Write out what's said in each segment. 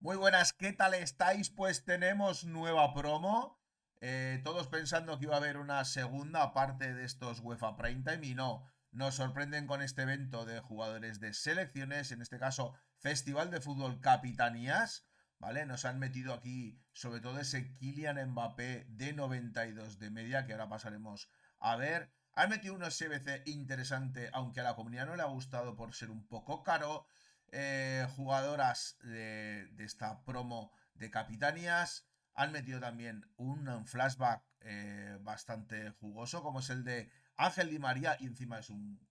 Muy buenas, ¿qué tal estáis? Pues tenemos nueva promo. Todos pensando que iba a haber una segunda parte de estos UEFA Prime Time y no. Nos sorprenden con este evento de jugadores de selecciones, en este caso Festival de Fútbol Capitanías, ¿vale? Nos han metido aquí sobre todo ese Kylian Mbappé de 92 de media, que ahora pasaremos a ver. Han metido un SBC interesante, aunque a la comunidad no le ha gustado por ser un poco caro. Jugadoras de esta promo de capitanías. Han metido también un flashback bastante jugoso, como es el de Ángel Di María, y encima es un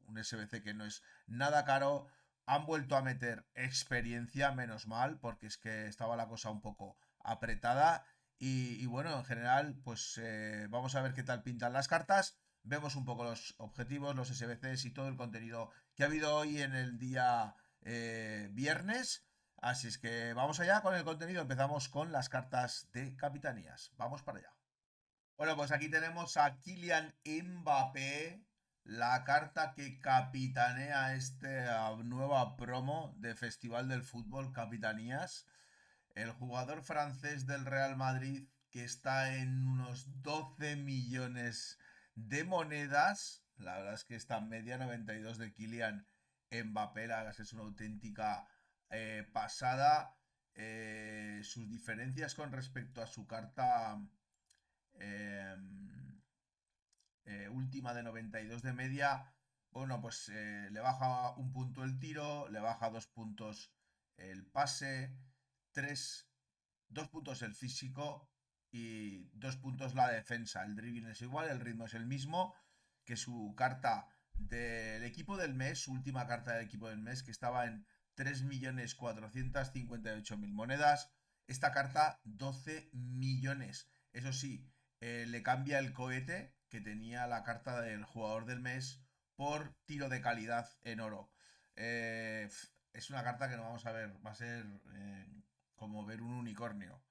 SBC que no es nada caro. Han vuelto a meter experiencia, menos mal, porque es que estaba la cosa un poco apretada. Y bueno, en general, pues vamos a ver qué tal pintan las cartas. Vemos un poco los objetivos, los SBCs y todo el contenido que ha habido hoy en el día viernes. Así es que vamos allá con el contenido. Empezamos con las cartas de capitanías. Vamos para allá. Bueno, pues aquí tenemos a Kylian Mbappé, la carta que capitanea esta nueva promo de Festival del Fútbol Capitanías. El jugador francés del Real Madrid que está en unos 12 millones de monedas. La verdad es que esta media 92 de Kylian Mbappé, la verdad es que es una auténtica pasada. Sus diferencias con respecto a su carta eh, última de 92 de media, bueno, pues le baja un punto el tiro, le baja 2 puntos el pase, 3, 2 puntos el físico y 2 puntos la defensa. El dribbling es igual, el ritmo es el mismo que su carta del equipo del mes, su última carta del equipo del mes, que estaba en 3.458.000 monedas. Esta carta 12 millones. Eso sí, le cambia el cohete que tenía la carta del jugador del mes por tiro de calidad en oro. Eh, es una carta que no vamos a ver, va a ser como ver un unicornio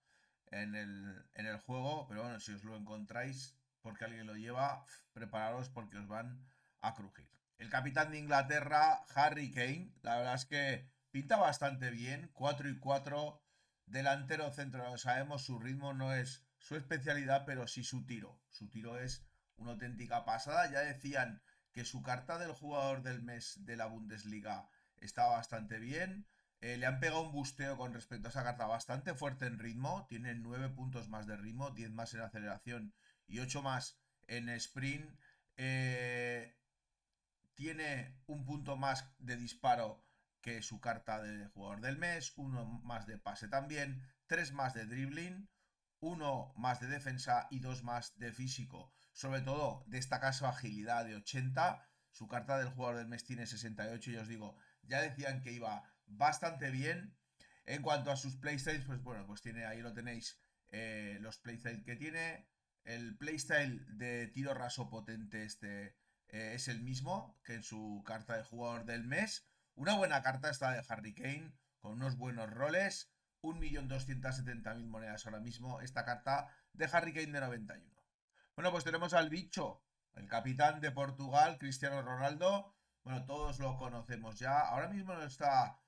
en el juego, pero bueno, si os lo encontráis porque alguien lo lleva, prepararos porque os van a crujir. El capitán de Inglaterra, Harry Kane, la verdad es que pinta bastante bien, 4 y 4, delantero centro, sabemos su ritmo no es su especialidad, pero sí su tiro. Su tiro es una auténtica pasada. Ya decían que su carta del jugador del mes de la Bundesliga estaba bastante bien. Le han pegado un busteo con respecto a esa carta bastante fuerte en ritmo. Tiene 9 puntos más de ritmo, 10 más en aceleración y 8 más en sprint. Eh, Tiene un punto más de disparo que su carta de jugador del mes, uno más de pase también, 3 más de dribbling, uno más de defensa y 2 más de físico. Sobre todo destaca su agilidad de 80. Su carta del jugador del mes tiene 68 y os digo, ya decían que iba bastante bien. En cuanto a sus playstyles, pues bueno, pues tiene, ahí lo tenéis, los playstyles que tiene. El playstyle de tiro raso potente es el mismo que en su carta de jugador del mes. Una buena carta esta de Harry Kane, con unos buenos roles. 1.270.000 monedas ahora mismo esta carta de Harry Kane de 91. Bueno, pues tenemos al bicho, el capitán de Portugal, Cristiano Ronaldo. Bueno, todos lo conocemos ya. Ahora mismo no está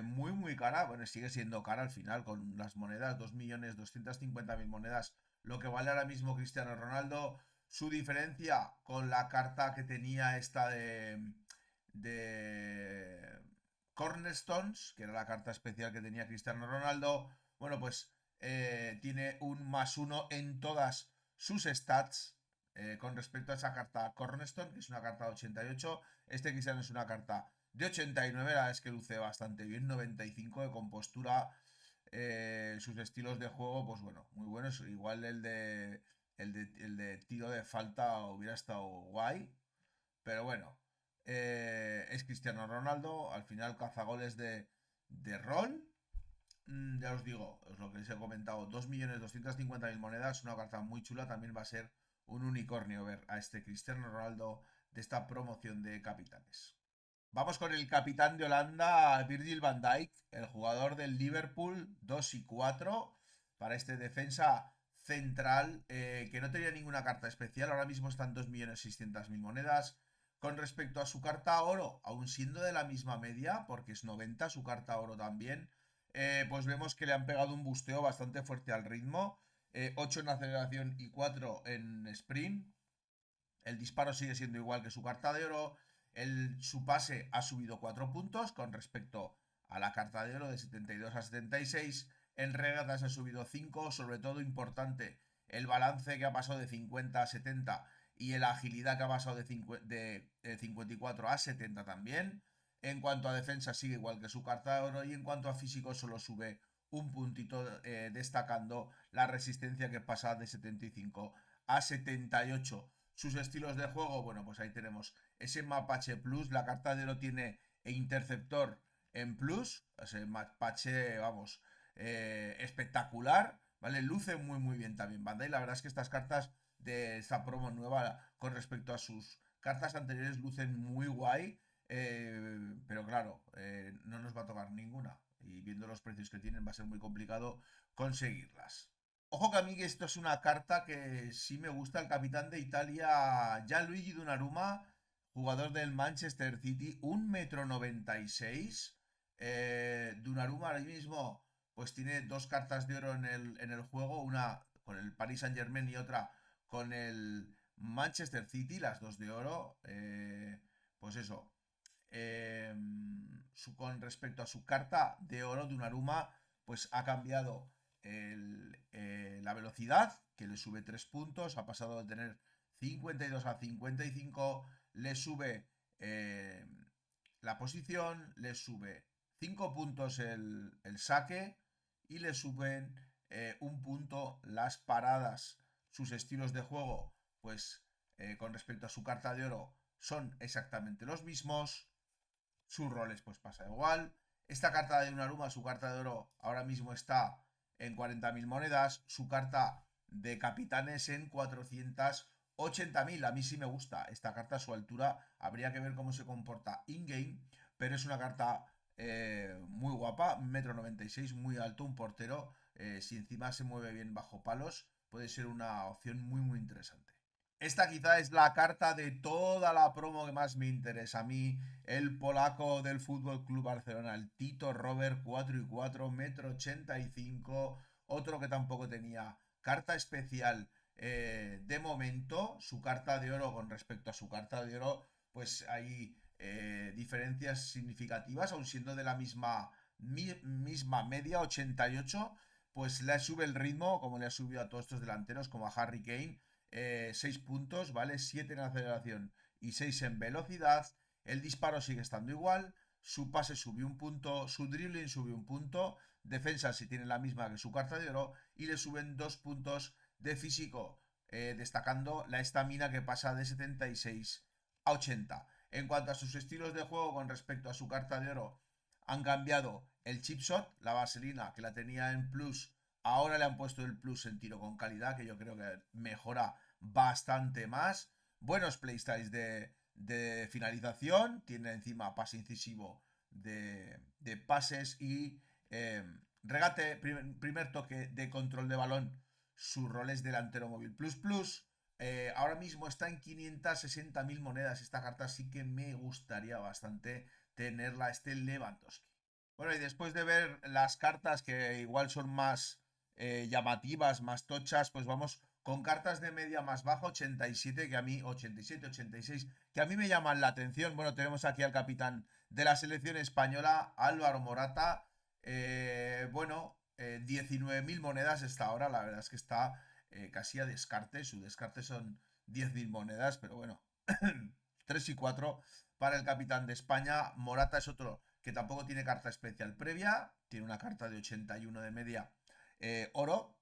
muy, muy cara. Bueno, sigue siendo cara al final con las monedas, 2.250.000 monedas, lo que vale ahora mismo Cristiano Ronaldo. Su diferencia con la carta que tenía esta de Cornerstones, que era la carta especial que tenía Cristiano Ronaldo, bueno, pues tiene un +1 en todas sus stats con respecto a esa carta Cornerstone, que es una carta de 88. Este Cristiano es una carta de 89, la verdad es que luce bastante bien, 95 de compostura. Sus estilos de juego, pues bueno, muy buenos. Igual el de tiro de falta hubiera estado guay, pero bueno, es Cristiano Ronaldo, al final cazagoles de rol. Ya os digo, es lo que os he comentado, 2.250.000 monedas, una carta muy chula, también va a ser un unicornio ver a este Cristiano Ronaldo de esta promoción de capitanes. Vamos con el capitán de Holanda, Virgil van Dijk, el jugador del Liverpool, 2 y 4 para este defensa central que no tenía ninguna carta especial. Ahora mismo están 2.600.000 monedas. Con respecto a su carta oro, aún siendo de la misma media, porque es 90 su carta oro también, pues vemos que le han pegado un busteo bastante fuerte al ritmo. 8 en aceleración y 4 en sprint. El disparo sigue siendo igual que su carta de oro. Su pase ha subido 4 puntos con respecto a la carta de oro de 72 a 76. En regatas ha subido 5, sobre todo importante el balance que ha pasado de 50 a 70 y la agilidad que ha pasado de 54 a 70 también. En cuanto a defensa sigue igual que su carta de oro y en cuanto a físico solo sube un puntito, destacando la resistencia que pasa de 75 a 78. Sus estilos de juego, bueno, pues ahí tenemos ese Mapache Plus, la carta de oro tiene Interceptor en Plus, ese Mapache, vamos, espectacular, ¿vale? Luce muy muy bien también Bandai, la verdad es que estas cartas de esta promo nueva con respecto a sus cartas anteriores lucen muy guay, pero claro, no nos va a tocar ninguna y viendo los precios que tienen va a ser muy complicado conseguirlas. Ojo que a mí que esto es una carta que sí me gusta, el capitán de Italia, Gianluigi Donnarumma, jugador del Manchester City, 1,96 m. Donnarumma ahora mismo pues tiene dos cartas de oro en el juego, una con el Paris Saint Germain y otra con el Manchester City, las dos de oro. Pues eso, con respecto a su carta de oro, Donnarumma pues ha cambiado la velocidad, que le sube 3 puntos, ha pasado de tener 52 a 55, le sube la posición, le sube 5 puntos el saque y le suben un punto las paradas. Sus estilos de juego, pues con respecto a su carta de oro, son exactamente los mismos. Sus roles, pues pasa igual. Esta carta de Donnarumma, su carta de oro, ahora mismo está en 40.000 monedas. Su carta de capitanes en 480.000. A mí sí me gusta esta carta a su altura. Habría que ver cómo se comporta in-game. Pero es una carta muy guapa. 1,96 m, muy alto, un portero. Si encima se mueve bien bajo palos, puede ser una opción muy, muy interesante. Esta quizá es la carta de toda la promo que más me interesa a mí. El polaco del Fútbol Club Barcelona, el Tito Robert, 4 y 4, 1,85 m. Otro que tampoco tenía carta especial de momento. Su carta de oro con respecto a su carta de oro, pues hay diferencias significativas, aun siendo de la misma media, 88. Pues le sube el ritmo, como le ha subido a todos estos delanteros, como a Harry Kane. 6 puntos, ¿vale? 7 en aceleración y 6 en velocidad. El disparo sigue estando igual. Su pase subió un punto. Su dribbling subió un punto. Defensa si tiene la misma que su carta de oro. Y le suben 2 puntos de físico. Destacando la estamina que pasa de 76 a 80. En cuanto a sus estilos de juego con respecto a su carta de oro, han cambiado el chipshot, la vaselina que la tenía en plus. Ahora le han puesto el plus en tiro con calidad, que yo creo que mejora bastante más. Buenos playstyles de finalización. Tiene encima pase incisivo de pases y regate, primer toque de control de balón. Su rol es delantero móvil plus plus. Ahora mismo está en 560.000 monedas. Esta carta sí que me gustaría bastante tenerla, este Lewandowski. Bueno, y después de ver las cartas que igual son más llamativas, más tochas, pues vamos con cartas de media más baja, 87, que a mí, 87, 86, que a mí me llaman la atención. Bueno, tenemos aquí al capitán de la selección española, Álvaro Morata. Bueno, 19.000 monedas está ahora, la verdad es que está casi a descarte. Su descarte son 10.000 monedas, pero bueno, 3 y 4 para el capitán de España. Morata es otro que tampoco tiene carta especial previa, tiene una carta de 81 de media oro.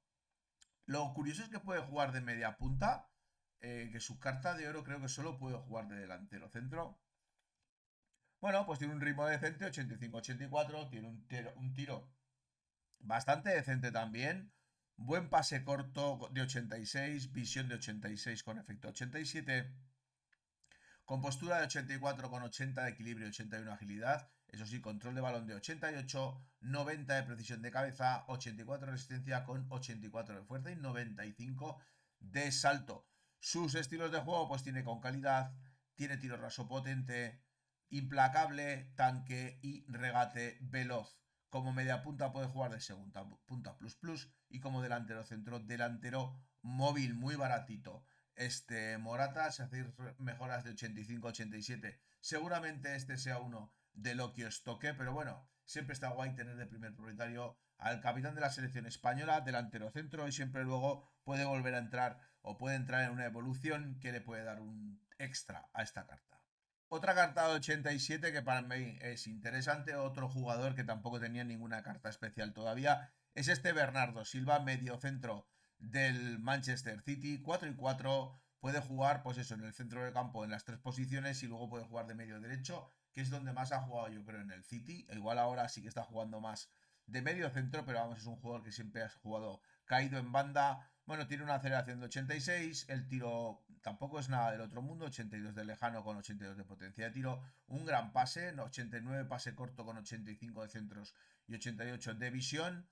Lo curioso es que puede jugar de media punta, que su carta de oro creo que solo puede jugar de delantero centro. Bueno, pues tiene un ritmo decente, 85-84, tiene un tiro bastante decente también. Buen pase corto de 86, visión de 86 con efecto 87. Con postura de 84 con 80 de equilibrio y 81 agilidad. Eso sí, control de balón de 88, 90 de precisión de cabeza, 84 de resistencia con 84 de fuerza y 95 de salto. Sus estilos de juego pues tiene con calidad, tiene tiro raso potente, implacable, tanque y regate veloz. Como media punta puede jugar de segunda punta plus plus. Y como delantero centro, delantero móvil, muy baratito. Morata, si hacéis mejoras de 85-87, seguramente este sea uno de lo que os toque, pero bueno, siempre está guay tener de primer propietario al capitán de la selección española, delantero centro, y siempre luego puede volver a entrar o puede entrar en una evolución que le puede dar un extra a esta carta. Otra carta de 87 que para mí es interesante, otro jugador que tampoco tenía ninguna carta especial todavía, es Bernardo Silva, medio centro del Manchester City, 4 y 4, puede jugar pues eso en el centro del campo en las tres posiciones y luego puede jugar de medio derecho, que es donde más ha jugado yo creo en el City, igual ahora sí que está jugando más de medio centro, pero vamos, es un jugador que siempre ha jugado caído en banda. Bueno, tiene una aceleración de 86, el tiro tampoco es nada del otro mundo, 82 de lejano con 82 de potencia de tiro, un gran pase, 89 pase corto con 85 de centros y 88 de visión.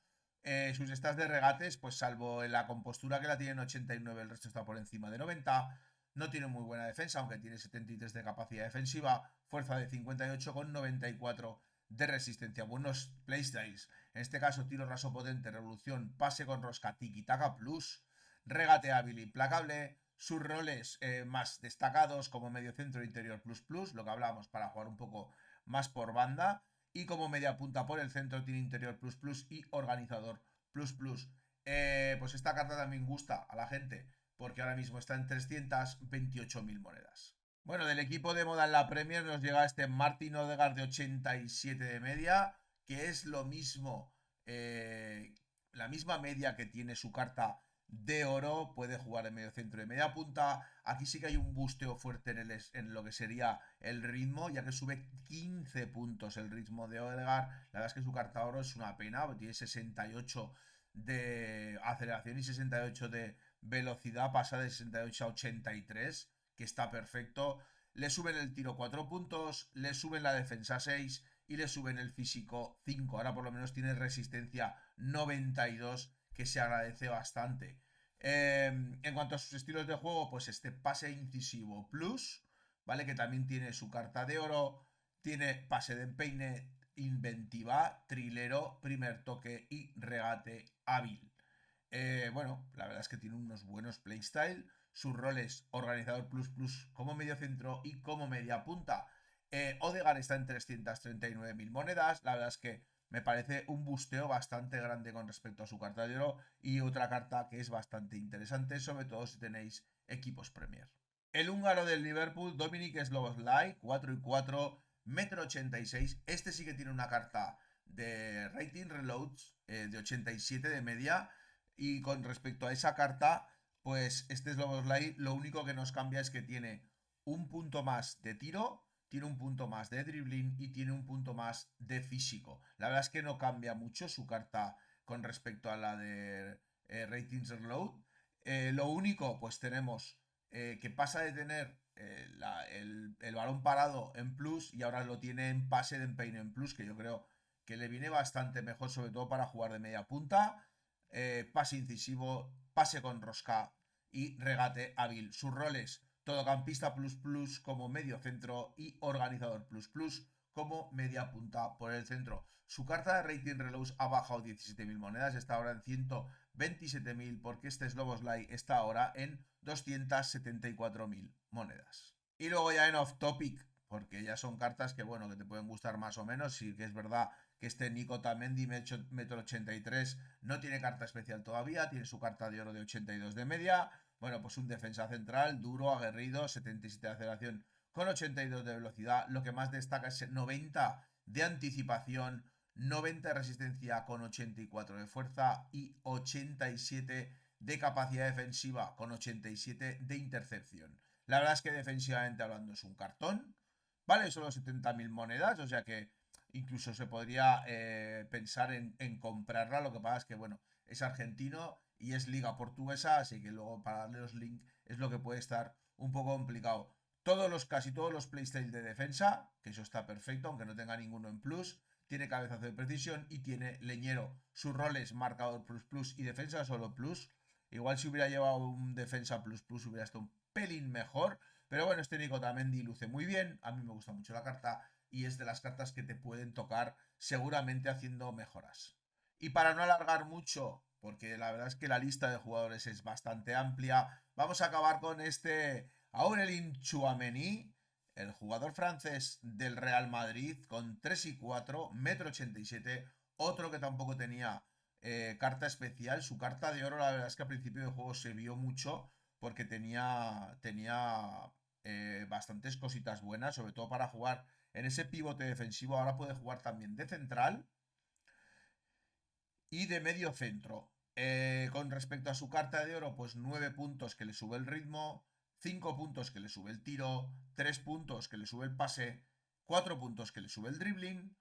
Sus stats de regates, pues salvo en la compostura que la tiene en 89, el resto está por encima de 90. No tiene muy buena defensa, aunque tiene 73 de capacidad defensiva, fuerza de 58 con 94 de resistencia. Buenos playstyles. En este caso, tiro raso potente, revolución, pase con rosca, tiki-taka plus, regate hábil, implacable. Sus roles más destacados como medio centro interior plus plus, lo que hablábamos para jugar un poco más por banda. Y como media punta por el centro tiene interior plus plus y organizador plus plus. Pues esta carta también gusta a la gente porque ahora mismo está en 328.000 monedas. Bueno, del equipo de moda en la Premier nos llega Martin Odegaard de 87 de media, que es lo mismo, la misma media que tiene su carta de oro, puede jugar en medio centro de media punta. Aquí sí que hay un busteo fuerte en lo que sería el ritmo, ya que sube 15 puntos el ritmo de Odegaard. La verdad es que su carta oro es una pena, tiene 68 de aceleración y 68 de velocidad, pasa de 68 a 83, que está perfecto. Le suben el tiro 4 puntos, le suben la defensa 6 y le suben el físico 5. Ahora por lo menos tiene resistencia 92, que se agradece bastante. En cuanto a sus estilos de juego, pues pase incisivo plus, ¿vale? Que también tiene su carta de oro, tiene pase de empeine, inventiva, trilero, primer toque y regate hábil. Bueno, la verdad es que tiene unos buenos playstyle. Sus roles organizador plus plus como medio centro y como media punta. Odegaard está en 339.000 monedas. La verdad es que me parece un busteo bastante grande con respecto a su carta de oro. Y otra carta que es bastante interesante, sobre todo si tenéis equipos Premier. El húngaro del Liverpool, Dominic Szoboszlai, 4 y 4, 1,86 m. Este sí que tiene una carta de rating reloads de 87 de media. Y con respecto a esa carta, pues Szoboszlai lo único que nos cambia es que tiene un punto más de tiro, tiene un punto más de dribbling y tiene un punto más de físico. La verdad es que no cambia mucho su carta con respecto a la de Ratings Reload. Lo único, pues tenemos que pasa de tener el balón parado en plus y ahora lo tiene en pase de empeine en plus, que yo creo que le viene bastante mejor, sobre todo para jugar de media punta. Pase incisivo, pase con rosca y regate hábil. Sus roles, todocampista plus plus como medio centro y organizador plus plus como media punta por el centro. Su carta de rating reloads ha bajado 17.000 monedas, está ahora en 127.000 porque Szoboszlai está ahora en 274.000 monedas. Y luego ya en off topic, porque ya son cartas que bueno, que te pueden gustar más o menos, sí que es verdad que Nico Tamendi, 1,83 m, no tiene carta especial todavía, tiene su carta de oro de 82 de media. Bueno, pues un defensa central, duro, aguerrido, 77 de aceleración con 82 de velocidad. Lo que más destaca es 90 de anticipación, 90 de resistencia con 84 de fuerza y 87 de capacidad defensiva con 87 de intercepción. La verdad es que defensivamente hablando es un cartón. Vale solo 70.000 monedas, o sea que incluso se podría pensar en comprarla. Lo que pasa es que, bueno, es argentino y es liga portuguesa, así que luego para darle los links es lo que puede estar un poco complicado. Casi todos los playstyles de defensa, que eso está perfecto, aunque no tenga ninguno en plus. Tiene cabezazo de precisión y tiene leñero. Sus roles marcador plus plus y defensa solo plus. Igual si hubiera llevado un defensa plus plus hubiera estado un pelín mejor. Pero bueno, Nico Tamendi luce muy bien. A mí me gusta mucho la carta y es de las cartas que te pueden tocar seguramente haciendo mejoras. Y para no alargar mucho, porque la verdad es que la lista de jugadores es bastante amplia, vamos a acabar con este Aurelien Tchouaméni, el jugador francés del Real Madrid, con 3 y 4, 1,87 m, otro que tampoco tenía carta especial. Su carta de oro, la verdad es que a principio de juego se vio mucho porque tenía bastantes cositas buenas, sobre todo para jugar en ese pivote defensivo. Ahora puede jugar también de central y de medio centro. Con respecto a su carta de oro, pues 9 puntos que le sube el ritmo, 5 puntos que le sube el tiro, 3 puntos que le sube el pase, 4 puntos que le sube el dribbling,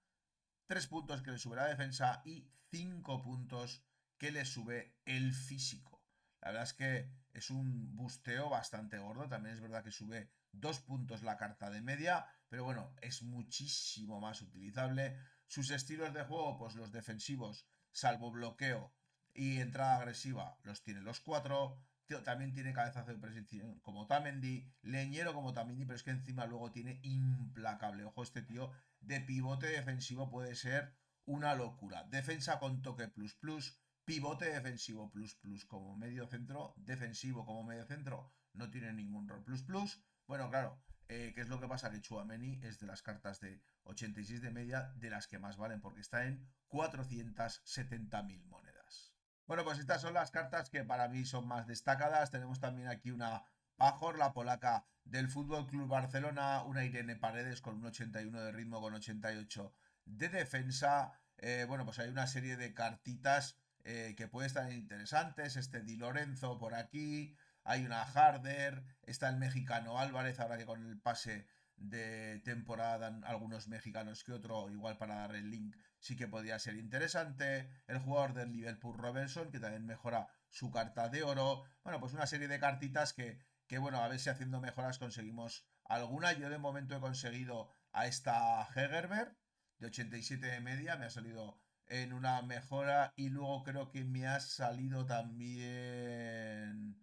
3 puntos que le sube la defensa y 5 puntos que le sube el físico. La verdad es que es un busteo bastante gordo. También es verdad que sube 2 puntos la carta de media, pero bueno, es muchísimo más utilizable. Sus estilos de juego, pues los defensivos, salvo bloqueo y entrada agresiva, los tiene los 4. También tiene cabezazo de precisión como Tamendi, leñero como Tamendi, pero es que encima luego tiene implacable. Ojo, este tío de pivote defensivo puede ser una locura. Defensa con toque plus plus, pivote defensivo plus plus como medio centro, defensivo como medio centro, no tiene ningún rol plus plus. Bueno, claro, ¿qué es lo que pasa? Que Tchouaméni es de las cartas de 86 de media de las que más valen, porque está en 470.000 monedas. Bueno, pues estas son las cartas que para mí son más destacadas. Tenemos también aquí una Pajor, la polaca del Fútbol Club Barcelona, una Irene Paredes con un 81 de ritmo, con 88 de defensa. Bueno, pues hay una serie de cartitas que pueden estar interesantes. Este Di Lorenzo por aquí, hay una Harder, está el mexicano Álvarez, ahora que con el pase de temporada dan algunos mexicanos que otro, igual para dar el link, sí que podría ser interesante. El jugador del Liverpool Robertson, que también mejora su carta de oro. Bueno, pues una serie de cartitas que bueno, a ver si haciendo mejoras conseguimos alguna. Yo de momento he conseguido a esta Hegerberg de 87 de media, me ha salido en una mejora y luego creo que me ha salido también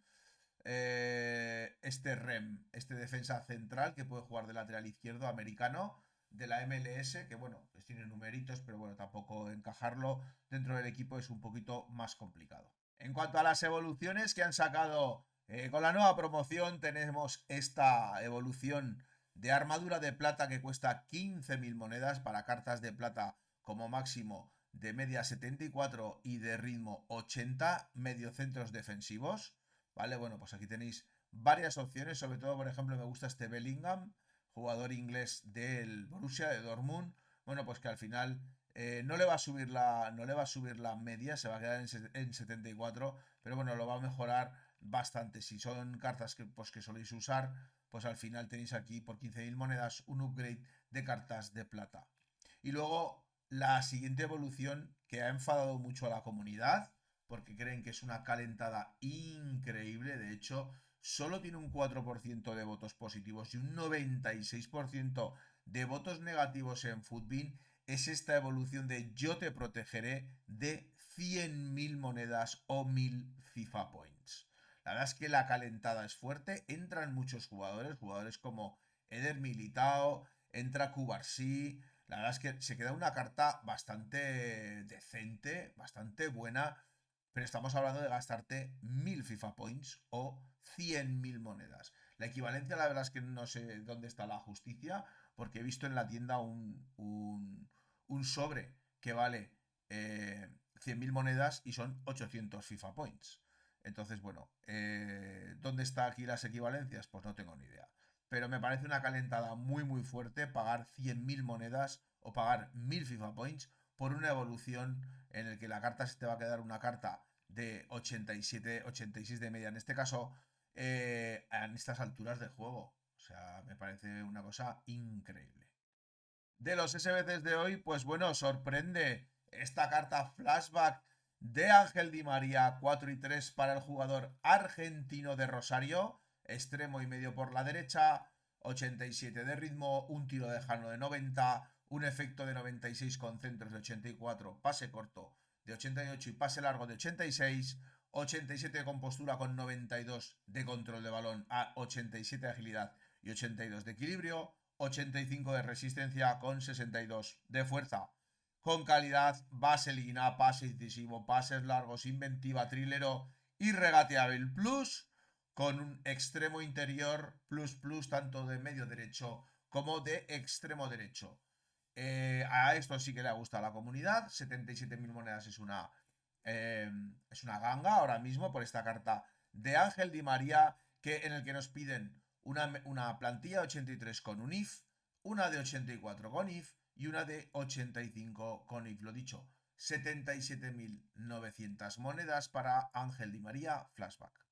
este Rem, este defensa central que puede jugar de lateral izquierdo americano de la MLS, que bueno, pues tiene numeritos, pero bueno, tampoco encajarlo dentro del equipo es un poquito más complicado. En cuanto a las evoluciones que han sacado con la nueva promoción, tenemos esta evolución de armadura de plata que cuesta 15.000 monedas para cartas de plata como máximo de media 74 y de ritmo 80, mediocentros defensivos. ¿Vale? Bueno, pues aquí tenéis varias opciones, sobre todo, por ejemplo, me gusta este Bellingham, jugador inglés del Borussia de Dortmund. Bueno, pues que al final no le va a subir la media, se va a quedar en 74, pero bueno, lo va a mejorar bastante. Si son cartas que soléis usar, pues al final tenéis aquí por 15.000 monedas un upgrade de cartas de plata. Y luego la siguiente evolución que ha enfadado mucho a la comunidad, porque creen que es una calentada increíble. De hecho, solo tiene un 4% de votos positivos y un 96% de votos negativos en Footbin. Es esta evolución de yo te protegeré de 100.000 monedas o 1.000 FIFA Points. La verdad es que la calentada es fuerte, entran muchos jugadores como Eder Militao, entra Cubarsí. La verdad es que se queda una carta bastante decente, bastante buena, pero estamos hablando de gastarte 1.000 FIFA Points o 100.000 monedas. La equivalencia, la verdad es que no sé dónde está la justicia, porque he visto en la tienda un sobre que vale 100.000 monedas y son 800 FIFA Points. Entonces, bueno, ¿dónde está aquí las equivalencias? Pues no tengo ni idea. Pero me parece una calentada muy muy fuerte pagar 100.000 monedas o pagar 1.000 FIFA Points por una evolución en el que la carta se te va a quedar una carta de 87, 86 de media. En este caso, en estas alturas de juego. O sea, me parece una cosa increíble. De los SBCs de hoy, pues bueno, sorprende esta carta flashback de Ángel Di María 4 y 3 para el jugador argentino de Rosario, extremo y medio por la derecha, 87 de ritmo, un tiro lejano de 90, un efecto de 96 con centros de 84, pase corto de 88 y pase largo de 86, 87 de compostura con 92 de control de balón a 87 de agilidad y 82 de equilibrio, 85 de resistencia con 62 de fuerza. con calidad, vaselina, pase incisivo, pases largos, inventiva, trilero y regateable plus, con un extremo interior plus plus tanto de medio derecho como de extremo derecho. A esto sí que le ha gustado a la comunidad. 77.000 monedas eh, es una ganga ahora mismo por esta carta de Ángel Di María, en el que nos piden una plantilla de 83 con un if, una de 84 con if y una de 85 con if. Lo dicho, 77.900 monedas para Ángel Di María Flashback.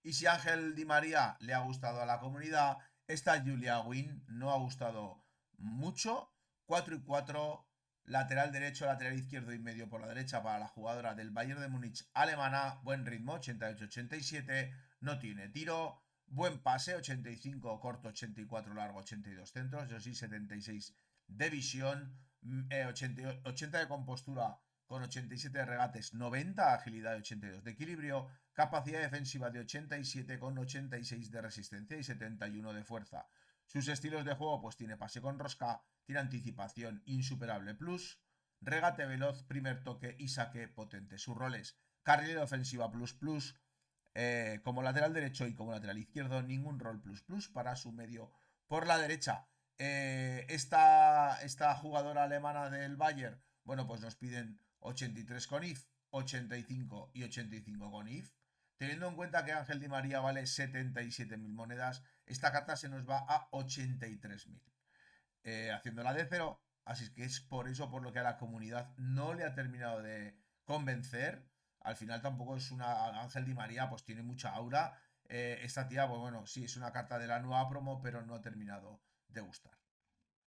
Y si Ángel Di María le ha gustado a la comunidad, esta Julia Wynn no ha gustado mucho. 4 y 4, lateral derecho, lateral izquierdo y medio por la derecha para la jugadora del Bayern de Múnich alemana. Buen ritmo, 88-87, no tiene tiro. Buen pase, 85 corto, 84 largo, 82 centros. Eso sí, 76 de visión, 80 de compostura con 87 de regates, 90 agilidad y 82 de equilibrio, capacidad defensiva de 87 con 86 de resistencia y 71 de fuerza. Sus estilos de juego, pues tiene pase con rosca, tiene anticipación insuperable plus, regate veloz, primer toque y saque potente. Sus roles, carrilera ofensiva plus plus, como lateral derecho y como lateral izquierdo, ningún rol plus plus para su medio por la derecha. Esta jugadora alemana del Bayern, bueno, pues nos piden 83 con if, 85 y 85 con if. Teniendo en cuenta que Ángel Di María vale 77.000 monedas, esta carta se nos va a 83.000. Haciéndola de cero, así que es por eso por lo que a la comunidad no le ha terminado de convencer. Al final tampoco es una Ángel Di María, pues tiene mucha aura. Esta tía, pues bueno, sí, es una carta de la nueva promo, pero no ha terminado de gustar.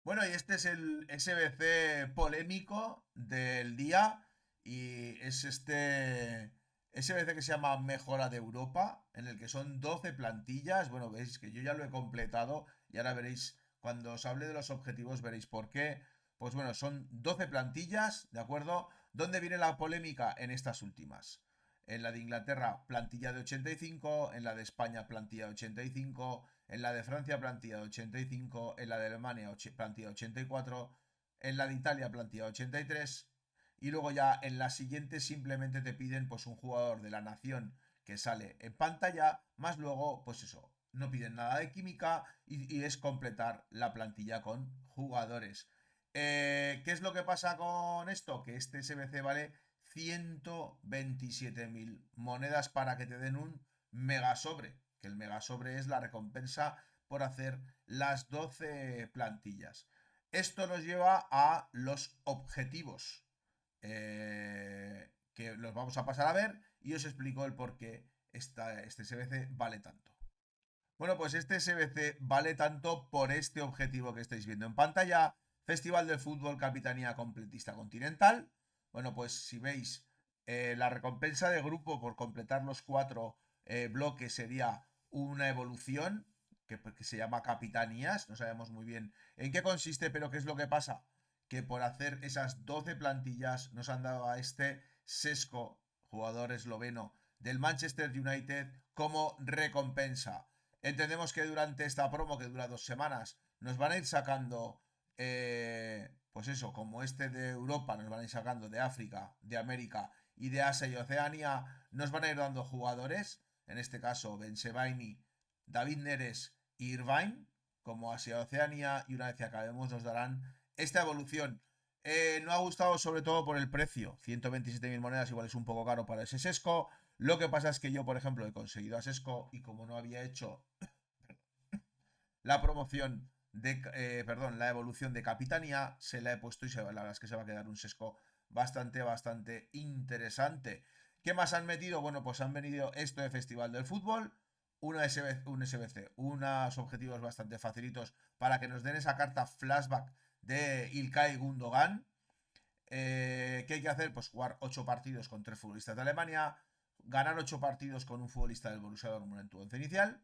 Bueno, y este es el SBC polémico del día y es este SBC que se llama Mejora de Europa, en el que son 12 plantillas. Bueno, veis que yo ya lo he completado y ahora veréis, cuando os hable de los objetivos, veréis por qué. Pues bueno, son 12 plantillas, ¿de acuerdo? ¿Dónde viene la polémica? En estas últimas. En la de Inglaterra, plantilla de 85, en la de España, plantilla de 85, en la de Francia, plantilla de 85, en la de Alemania, plantilla de 84, en la de Italia, plantilla de 83, y luego ya en la siguiente simplemente te piden pues un jugador de la nación que sale en pantalla, más luego, pues eso, no piden nada de química y es completar la plantilla con jugadores. ¿Qué es lo que pasa con esto? Que este SBC vale 127.000 monedas para que te den un mega sobre, que el mega sobre es la recompensa por hacer las 12 plantillas. Esto nos lleva a los objetivos, que los vamos a pasar a ver y os explico el por qué este SBC vale tanto. Bueno, pues este SBC vale tanto por este objetivo que estáis viendo en pantalla. Festival del Fútbol Capitanía Completista Continental. Bueno, pues si veis, la recompensa de grupo por completar los 4 bloques sería una evolución que se llama Capitanías. No sabemos muy bien en qué consiste, pero ¿qué es lo que pasa? Que por hacer esas 12 plantillas nos han dado a este Sesco, jugador esloveno del Manchester United, como recompensa. Entendemos que durante esta promo, que dura 2 semanas, nos van a ir sacando, pues eso, como este de Europa, nos van a ir sacando de África, de América y de Asia y Oceanía, nos van a ir dando jugadores, en este caso Ben Sebaini, David Neres y Irvine, como Asia y Oceanía, y una vez que acabemos nos darán esta evolución. No ha gustado sobre todo por el precio, 127.000 monedas igual es un poco caro para ese Sesco. Lo que pasa es que yo, por ejemplo, he conseguido a Sesco y como no había hecho la promoción perdón, la evolución de Capitanía, se la he puesto y la verdad es que se va a quedar un Sesco bastante interesante. ¿Qué más han metido? Bueno, pues han venido esto de Festival del Fútbol, un SBC, unos objetivos bastante facilitos para que nos den esa carta flashback de Ilkay Gundogan. ¿Qué hay que hacer? Pues jugar 8 partidos con 3 futbolistas de Alemania, ganar 8 partidos con un futbolista del Borussia Dortmund en tu once inicial,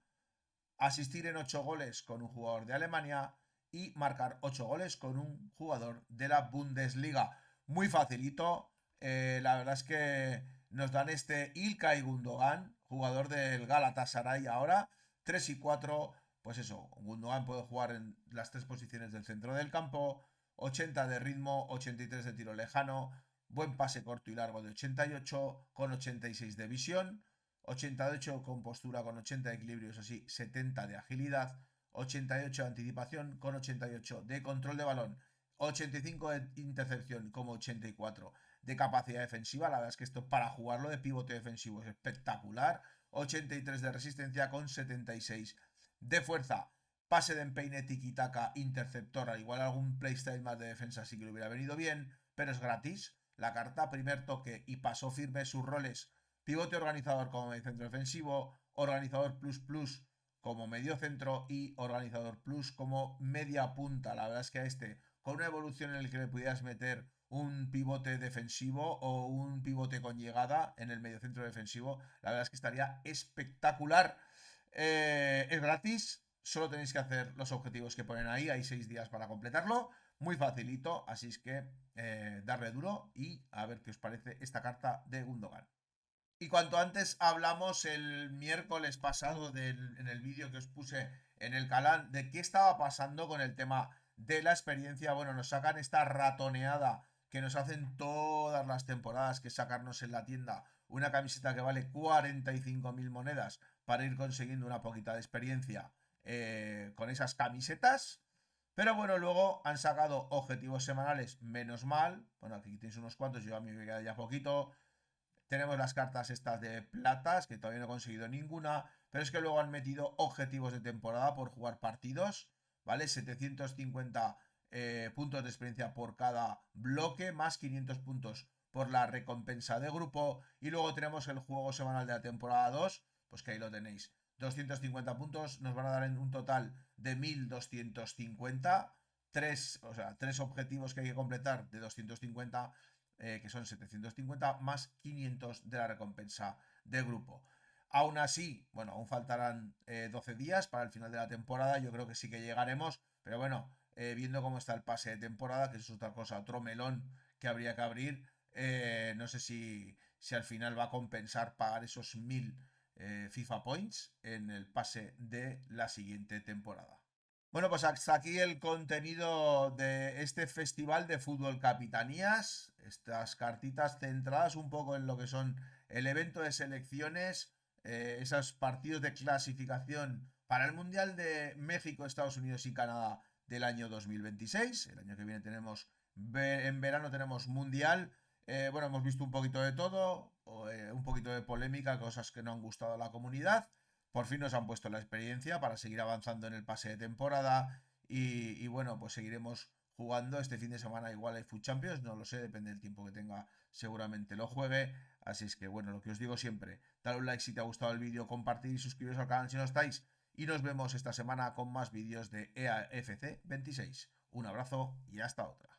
asistir en 8 goles con un jugador de Alemania y marcar 8 goles con un jugador de la Bundesliga. Muy facilito. La verdad es que nos dan este Ilkay Gundogan, jugador del Galatasaray ahora. 3 y 4, pues eso, Gundogan puede jugar en las 3 posiciones del centro del campo. 80 de ritmo, 83 de tiro lejano, buen pase corto y largo de 88, con 86 de visión, 88 con postura, con 80 de equilibrio, eso sí, 70 de agilidad, 88 de anticipación, con 88 de control de balón, 85 de intercepción, como 84 de capacidad defensiva. La verdad es que esto para jugarlo de pivote defensivo es espectacular. 83 de resistencia, con 76 de fuerza. Pase de empeine, tiki-taka, interceptor. Al igual algún playstyle más de defensa sí que le hubiera venido bien, pero es gratis. La carta, primer toque y paso firme, sus roles: pivote organizador como medio centro defensivo, organizador plus plus como medio centro y organizador plus como media punta. La verdad es que a este, con una evolución en el que le pudieras meter un pivote defensivo o un pivote con llegada en el medio centro defensivo, la verdad es que estaría espectacular. Es gratis, solo tenéis que hacer los objetivos que ponen ahí, hay 6 días para completarlo, muy facilito, así es que darle duro y a ver qué os parece esta carta de Gundogan. Y cuanto antes hablamos el miércoles pasado en el vídeo que os puse en el canal de qué estaba pasando con el tema de la experiencia. Bueno, nos sacan esta ratoneada que nos hacen todas las temporadas, que es sacarnos en la tienda una camiseta que vale 45.000 monedas para ir consiguiendo una poquita de experiencia con esas camisetas. Pero bueno, luego han sacado objetivos semanales, menos mal. Bueno, aquí tenéis unos cuantos, yo a mí me queda ya poquito. Tenemos las cartas estas de platas, que todavía no he conseguido ninguna, pero es que luego han metido objetivos de temporada por jugar partidos, ¿vale? 750 puntos de experiencia por cada bloque, más 500 puntos por la recompensa de grupo. Y luego tenemos el juego semanal de la temporada 2, pues que ahí lo tenéis. 250 puntos nos van a dar en un total de 1250. Tres objetivos que hay que completar de 250, que son 750 más 500 de la recompensa de grupo. Aún así, bueno, aún faltarán 12 días para el final de la temporada. Yo creo que sí que llegaremos, pero bueno, viendo cómo está el pase de temporada, que es otra cosa, otro melón que habría que abrir, no sé si al final va a compensar pagar esos 1000 FIFA Points en el pase de la siguiente temporada. Bueno, pues hasta aquí el contenido de este festival de fútbol capitanías. Estas cartitas centradas un poco en lo que son el evento de selecciones, esos partidos de clasificación para el Mundial de México, Estados Unidos y Canadá del año 2026. El año que viene tenemos, en verano tenemos Mundial. Bueno, hemos visto un poquito de todo, un poquito de polémica, cosas que no han gustado a la comunidad. Por fin nos han puesto la experiencia para seguir avanzando en el pase de temporada y bueno, pues seguiremos jugando este fin de semana. Igual hay Food Champions, no lo sé, depende del tiempo que tenga, seguramente lo juegue. Así es que bueno, lo que os digo siempre, dale un like si te ha gustado el vídeo, compartir y suscribiros al canal si no estáis. Y nos vemos esta semana con más vídeos de EAFC 26. Un abrazo y hasta otra.